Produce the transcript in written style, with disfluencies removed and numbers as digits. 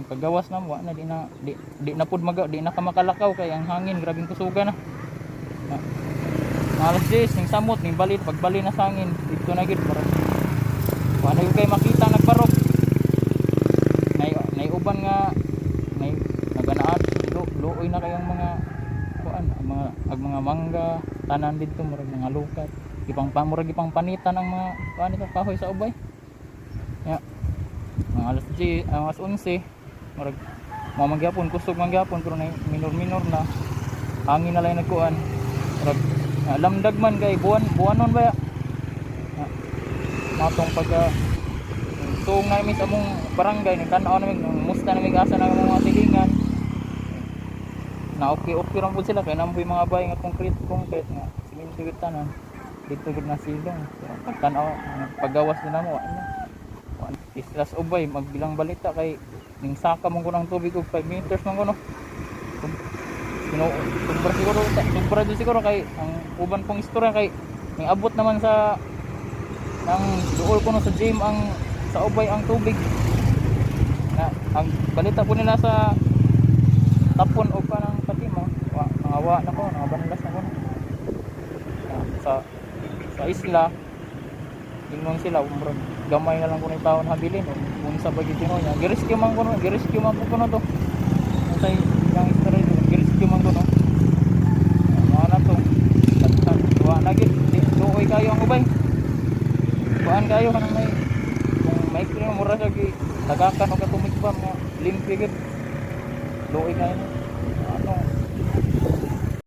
Kagawas na mo na di na pud di na ka makalakaw kay ang hangin grabing kusuga na. Alas 10 ning samot ning bali pagbali na sa hangin dito na gid para ano yung kay makita nagbarok. Nay uban nga nay naganaan luoy na kayang mga kuan mga mangga tanan dito murag mga lukat ipang panitan ang mga kuan ito kahoy sa ubay. Ya. Mga alas 11 murag mamangyapon kusog mangyapon pero nay minor na hangin na lang nagkuan murag lamdag man kay buwanon ba ya matong pagka tuong namin sa among barangay ni tanaw namin musta namin asa ng mga silingan na okay lang po sila kay namboy mga bahay nga concrete nga simento gid tanan dito gid na silong tanaw paggawas nila mo islas ubay magbilang balita kay ning saka mong kunang tubig og 5 meters man kuno sobra siguro kay ang uban pong istorya kay ning abot naman sa ang duol kuno sa gym ang sa ubay ang tubig na ang balita po nila sa tapon o pa ng Fatima nangawa na ko nangabanlas na ko sa isla ingon sila gamay na lang ko ng taon habilin unsa ba gid niya girescue man ko to say yang istorya girescue man ko no mga na to wa na gid duoy kayo ang ubay kuan kayo kanang may kung mura sa gi tagakan o katumigpam nga limpyo gid duoy kayo